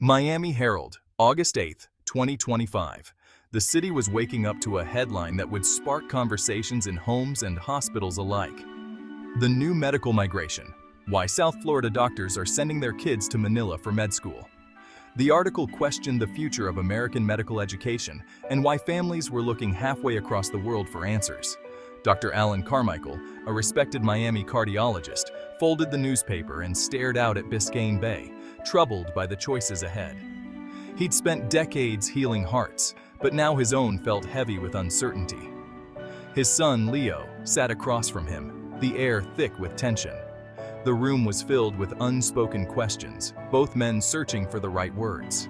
Miami Herald, August 8, 2025. The city was waking up to a headline that would spark conversations in homes and hospitals alike. The new medical migration: why South Florida doctors are sending their kids to Manila for med school. The article questioned the future of American medical education and why families were looking halfway across the world for answers. Dr. Alan Carmichael, a respected Miami cardiologist, folded the newspaper and stared out at Biscayne Bay, troubled by the choices ahead. He'd spent decades healing hearts, but now his own felt heavy with uncertainty. His son, Leo, sat across from him, the air thick with tension. The room was filled with unspoken questions, both men searching for the right words.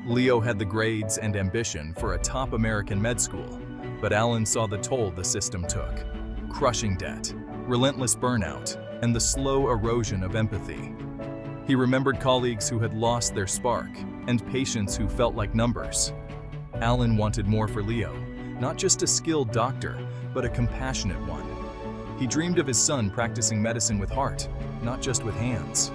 Leo had the grades and ambition for a top American med school, but Alan saw the toll the system took: crushing debt, relentless burnout, and the slow erosion of empathy. He remembered colleagues who had lost their spark, and patients who felt like numbers. Alan wanted more for Leo, not just a skilled doctor, but a compassionate one. He dreamed of his son practicing medicine with heart, not just with hands.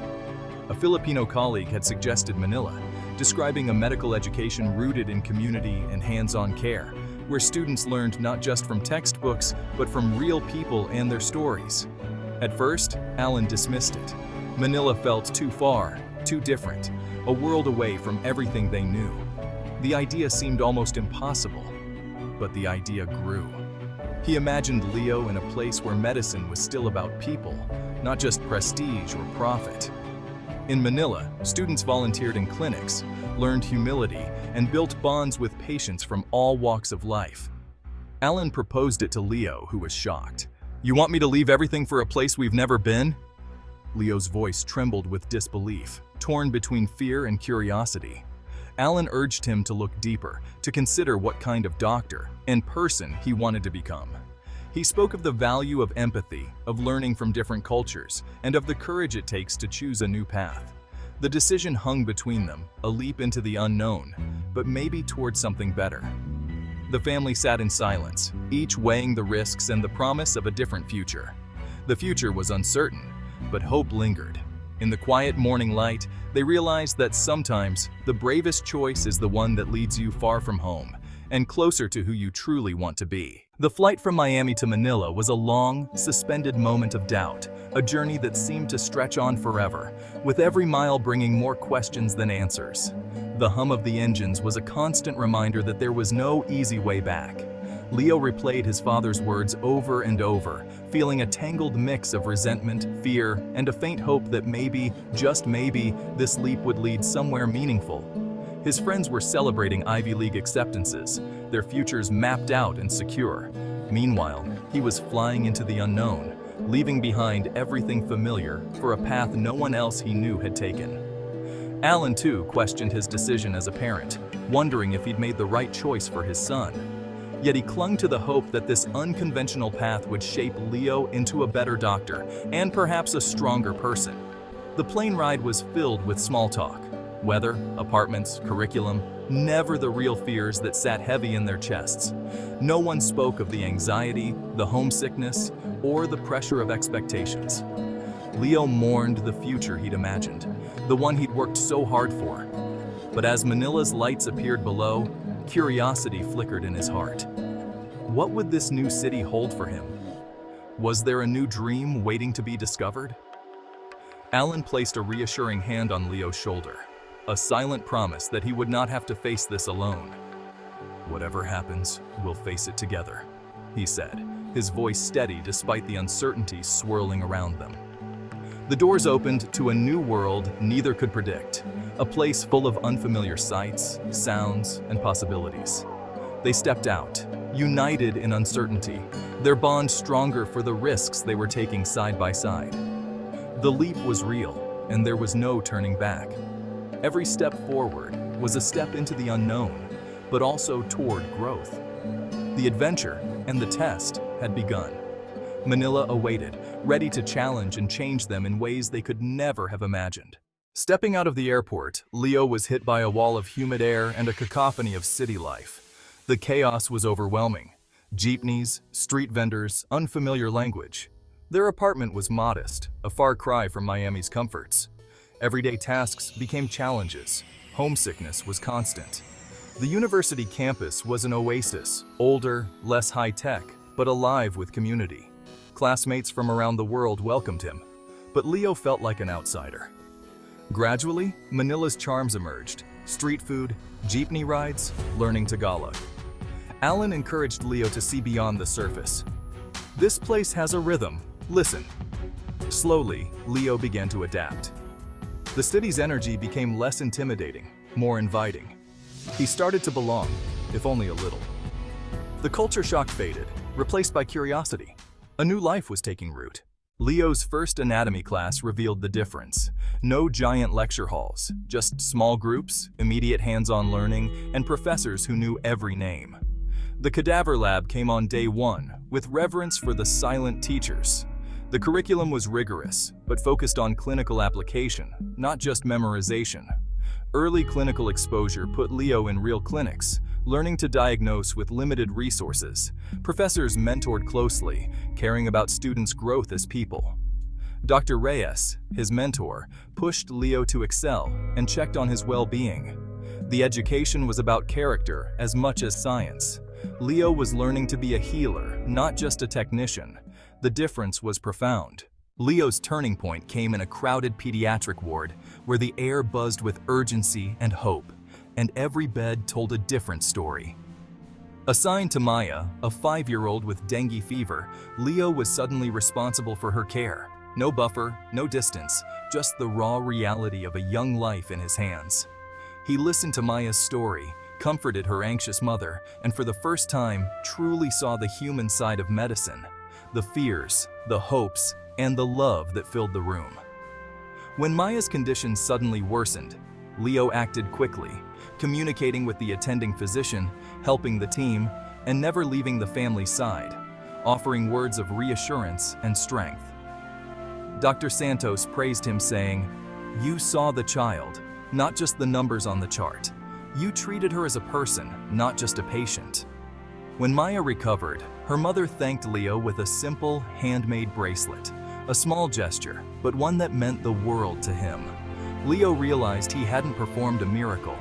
A Filipino colleague had suggested Manila, describing a medical education rooted in community and hands-on care, where students learned not just from textbooks, but from real people and their stories. At first, Alan dismissed it. Manila felt too far, too different, a world away from everything they knew. The idea seemed almost impossible, but the idea grew. He imagined Leo in a place where medicine was still about people, not just prestige or profit. In Manila, students volunteered in clinics, learned humility, and built bonds with patients from all walks of life. Alan proposed it to Leo, who was shocked. "You want me to leave everything for a place we've never been?" Leo's voice trembled with disbelief, torn between fear and curiosity. Alan urged him to look deeper, to consider what kind of doctor and person he wanted to become. He spoke of the value of empathy, of learning from different cultures, and of the courage it takes to choose a new path. The decision hung between them, a leap into the unknown, but maybe towards something better. The family sat in silence, each weighing the risks and the promise of a different future. The future was uncertain, but hope lingered. In the quiet morning light, they realized that sometimes the bravest choice is the one that leads you far from home and closer to who you truly want to be. The flight from Miami to Manila was a long, suspended moment of doubt, a journey that seemed to stretch on forever, with every mile bringing more questions than answers. The hum of the engines was a constant reminder that there was no easy way back. Leo replayed his father's words over and over, feeling a tangled mix of resentment, fear, and a faint hope that maybe, just maybe, this leap would lead somewhere meaningful. His friends were celebrating Ivy League acceptances, their futures mapped out and secure. Meanwhile, he was flying into the unknown, leaving behind everything familiar for a path no one else he knew had taken. Alan, too, questioned his decision as a parent, wondering if he'd made the right choice for his son. Yet he clung to the hope that this unconventional path would shape Leo into a better doctor and perhaps a stronger person. The plane ride was filled with small talk: weather, apartments, curriculum, never the real fears that sat heavy in their chests. No one spoke of the anxiety, the homesickness, or the pressure of expectations. Leo mourned the future he'd imagined, the one he'd worked so hard for. But as Manila's lights appeared below, curiosity flickered in his heart. What would this new city hold for him? Was there a new dream waiting to be discovered? Alan placed a reassuring hand on Leo's shoulder, a silent promise that he would not have to face this alone. "Whatever happens, we'll face it together," he said, his voice steady despite the uncertainty swirling around them. The doors opened to a new world neither could predict, a place full of unfamiliar sights, sounds, and possibilities. They stepped out, united in uncertainty, their bond stronger for the risks they were taking side by side. The leap was real, and there was no turning back. Every step forward was a step into the unknown, but also toward growth. The adventure and the test had begun. Manila awaited, ready to challenge and change them in ways they could never have imagined. Stepping out of the airport, Leo was hit by a wall of humid air and a cacophony of city life. The chaos was overwhelming. Jeepneys, street vendors, unfamiliar language. Their apartment was modest, a far cry from Miami's comforts. Everyday tasks became challenges: Homesickness was constant. The university campus was an oasis, older, less high-tech, but alive with community. Classmates from around the world welcomed him, but Leo felt like an outsider. Gradually, Manila's charms emerged: street food, jeepney rides, learning Tagalog. Alan encouraged Leo to see beyond the surface. "This place has a rhythm, listen." Slowly, Leo began to adapt. The city's energy became less intimidating, more inviting. He started to belong, if only a little. The culture shock faded, replaced by curiosity. A new life was taking root. Leo's first anatomy class revealed the difference. No giant lecture halls, just small groups, immediate hands-on learning, and professors who knew every name. The cadaver lab came on day one, with reverence for the silent teachers. The curriculum was rigorous, but focused on clinical application, not just memorization. Early clinical exposure put Leo in real clinics, learning to diagnose with limited resources. Professors mentored closely, caring about students' growth as people. Dr. Reyes, his mentor, pushed Leo to excel and checked on his well-being. The education was about character as much as science. Leo was learning to be a healer, not just a technician. The difference was profound. Leo's turning point came in a crowded pediatric ward where the air buzzed with urgency and hope, and every bed told a different story. Assigned to Maya, a 5-year-old with dengue fever, Leo was suddenly responsible for her care. No buffer, no distance, just the raw reality of a young life in his hands. He listened to Maya's story, comforted her anxious mother, and for the first time, truly saw the human side of medicine. The fears, the hopes, and the love that filled the room. When Maya's condition suddenly worsened, Leo acted quickly, communicating with the attending physician, helping the team, and never leaving the family's side, offering words of reassurance and strength. Dr. Santos praised him, saying, "You saw the child, not just the numbers on the chart. You treated her as a person, not just a patient." When Maya recovered, her mother thanked Leo with a simple, handmade bracelet. A small gesture, but one that meant the world to him. Leo realized he hadn't performed a miracle.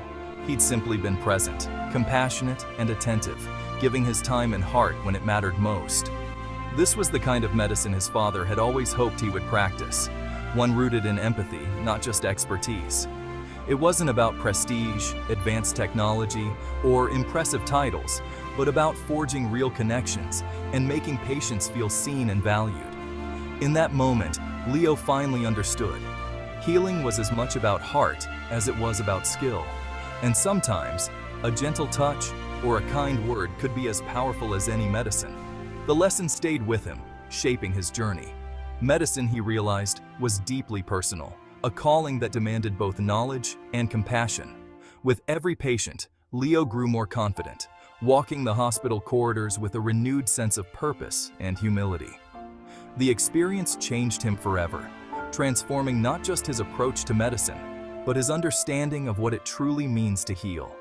He'd simply been present, compassionate, and attentive, giving his time and heart when it mattered most. This was the kind of medicine his father had always hoped he would practice, one rooted in empathy, not just expertise. It wasn't about prestige, advanced technology, or impressive titles, but about forging real connections and making patients feel seen and valued. In that moment, Leo finally understood. Healing was as much about heart as it was about skill. And sometimes, a gentle touch or a kind word could be as powerful as any medicine. The lesson stayed with him, shaping his journey. Medicine, he realized, was deeply personal, a calling that demanded both knowledge and compassion. With every patient, Leo grew more confident, walking the hospital corridors with a renewed sense of purpose and humility. The experience changed him forever, transforming not just his approach to medicine, but his understanding of what it truly means to heal.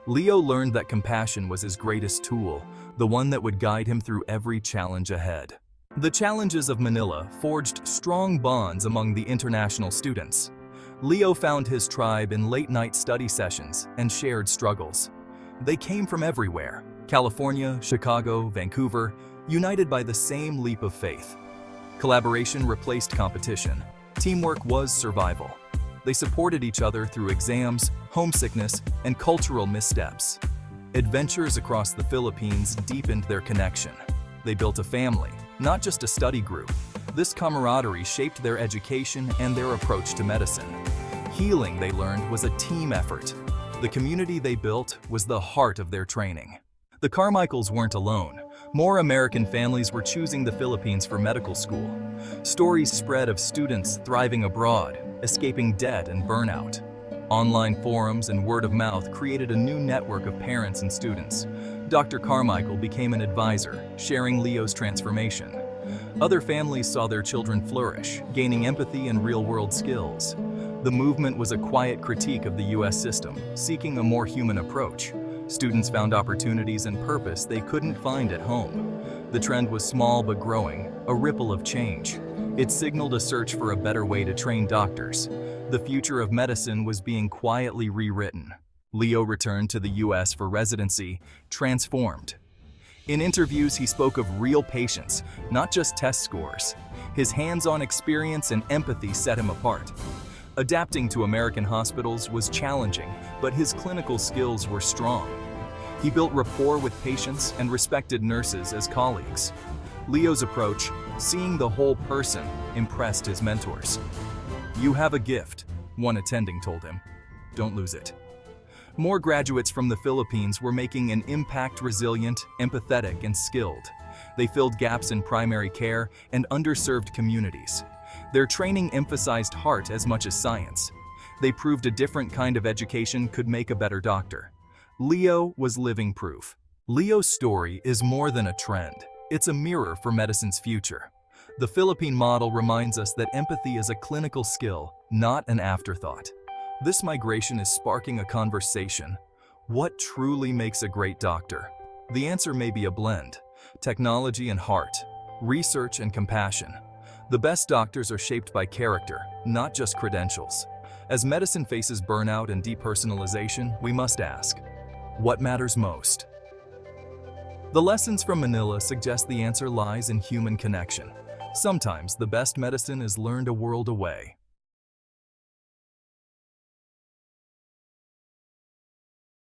Leo learned that compassion was his greatest tool, the one that would guide him through every challenge ahead. The challenges of Manila forged strong bonds among the international students. Leo found his tribe in late-night study sessions and shared struggles. They came from everywhere: California, Chicago, Vancouver, united by the same leap of faith. Collaboration replaced competition. Teamwork was survival. They supported each other through exams, homesickness, and cultural missteps. Adventures across the Philippines deepened their connection. They built a family, not just a study group. This camaraderie shaped their education and their approach to medicine. Healing, they learned, was a team effort. The community they built was the heart of their training. The Carmichaels weren't alone. More American families were choosing the Philippines for medical school. Stories spread of students thriving abroad, escaping debt and burnout. Online forums and word of mouth created a new network of parents and students. Dr. Carmichael became an advisor, sharing Leo's transformation. Other families saw their children flourish, gaining empathy and real-world skills. The movement was a quiet critique of the U.S. system, seeking a more human approach. Students found opportunities and purpose they couldn't find at home. The trend was small but growing, a ripple of change. It signaled a search for a better way to train doctors. The future of medicine was being quietly rewritten. Leo returned to the US for residency, transformed. In interviews, he spoke of real patients, not just test scores. His hands-on experience and empathy set him apart. Adapting to American hospitals was challenging, but his clinical skills were strong. He built rapport with patients and respected nurses as colleagues. Leo's approach, seeing the whole person, impressed his mentors. "You have a gift," one attending told him. "Don't lose it." More graduates from the Philippines were making an impact, resilient, empathetic, and skilled. They filled gaps in primary care and underserved communities. Their training emphasized heart as much as science. They proved a different kind of education could make a better doctor. Leo was living proof. Leo's story is more than a trend. It's a mirror for medicine's future. The Philippine model reminds us that empathy is a clinical skill, not an afterthought. This migration is sparking a conversation. What truly makes a great doctor? The answer may be a blend: technology and heart, research and compassion. The best doctors are shaped by character, not just credentials. As medicine faces burnout and depersonalization, we must ask, what matters most? The lessons from Manila suggest the answer lies in human connection. Sometimes the best medicine is learned a world away.